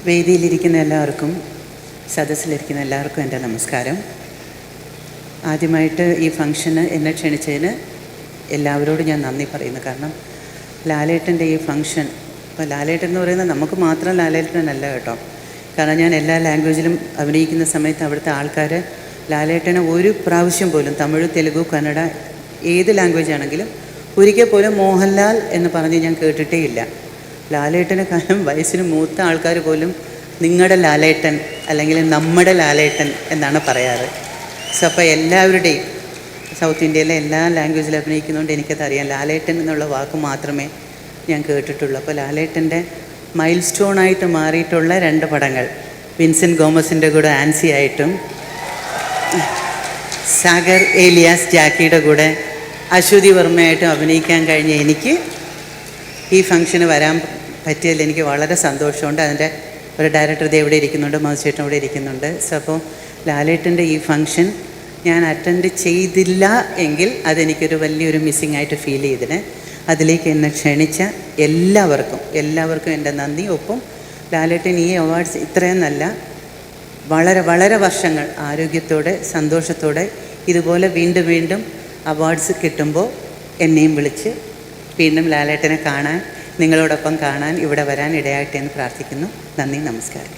വേദിയിലിരിക്കുന്ന എല്ലാവർക്കും, സദസ്സിലിരിക്കുന്ന എല്ലാവർക്കും എൻ്റെ നമസ്കാരം. ആദ്യമായിട്ട് ഈ ഫംഗ്ഷന് എന്നെ ക്ഷണിച്ചതിന് എല്ലാവരോടും ഞാൻ നന്ദി പറയുന്നു. കാരണം ലാലേട്ടൻ്റെ ഈ ഫംഗ്ഷൻ, ഇപ്പോൾ ലാലേട്ടൻ എന്ന് പറയുന്നത് നമുക്ക് മാത്രം ലാലേട്ടനല്ല കേട്ടോ. കാരണം ഞാൻ എല്ലാ ലാംഗ്വേജിലും അഭിനയിക്കുന്ന സമയത്ത് അവിടുത്തെ ആൾക്കാർ ലാലേട്ടനെ ഒരു പ്രാവശ്യം പോലും, തമിഴ്, തെലുഗു, കന്നഡ, ഏത് ലാംഗ്വേജ് ആണെങ്കിലും ഒരിക്കൽ പോലും മോഹൻലാൽ എന്ന് പറഞ്ഞ് ഞാൻ കേട്ടിട്ടേ ഇല്ല. ലാലേട്ടന് കാലം വയസ്സിന് മൂത്ത ആൾക്കാർ പോലും നിങ്ങളുടെ ലാലേട്ടൻ അല്ലെങ്കിൽ നമ്മുടെ ലാലേട്ടൻ എന്നാണ് പറയാറ്. സോ അപ്പോൾ എല്ലാവരുടെയും സൗത്ത് ഇന്ത്യയിലെ എല്ലാ ലാംഗ്വേജിലും അഭിനയിക്കുന്നതുകൊണ്ട് എനിക്കത് അറിയാം. ലാലേട്ടൻ എന്നുള്ള വാക്ക് മാത്രമേ ഞാൻ കേട്ടിട്ടുള്ളൂ. അപ്പോൾ ലാലേട്ടൻ്റെ മൈൽ സ്റ്റോണായിട്ട് മാറിയിട്ടുള്ള 2 പടങ്ങൾ, വിൻസെൻ്റ് ഗോമസിൻ്റെ കൂടെ ആൻസി ആയിട്ടും സാഗർ ഏലിയാസ് ജാക്കിയുടെ കൂടെ അശ്വതി വർമ്മയായിട്ടും അഭിനയിക്കാൻ കഴിഞ്ഞ എനിക്ക് ഈ ഫംഗ്ഷന് വരാൻ പറ്റിയതിൽ എനിക്ക് വളരെ സന്തോഷമുണ്ട്. അതിൻ്റെ ഒരു ഡയറക്ടർ ദേ ഇവിടെ ഇരിക്കുന്നുണ്ട്, മധുചേട്ടൻ ഇവിടെ ഇരിക്കുന്നുണ്ട്. സോ അപ്പോൾ ലാലേട്ടൻ്റെ ഈ ഫംഗ്ഷൻ ഞാൻ അറ്റൻഡ് ചെയ്തില്ല എങ്കിൽ അതെനിക്കൊരു വലിയൊരു മിസ്സിങ് ആയിട്ട് ഫീൽ ചെയ്തിന്. അതിലേക്ക് എന്നെ ക്ഷണിച്ച എല്ലാവർക്കും എൻ്റെ നന്ദി. ഒപ്പം ലാലേട്ടൻ ഈ അവാർഡ്സ് ഇത്രയും നല്ല വളരെ വളരെ വർഷങ്ങൾ ആരോഗ്യത്തോടെ സന്തോഷത്തോടെ ഇതുപോലെ വീണ്ടും അവാർഡ്സ് കിട്ടുമ്പോൾ എന്നെയും വിളിച്ച് വീണ്ടും ലാലേട്ടനെ കാണാൻ, നിങ്ങളോടൊപ്പം കാണാൻ ഇവിടെ വരാൻ ഇടയാകട്ടെ എന്ന് പ്രാർത്ഥിക്കുന്നു. നന്ദി, നമസ്കാരം.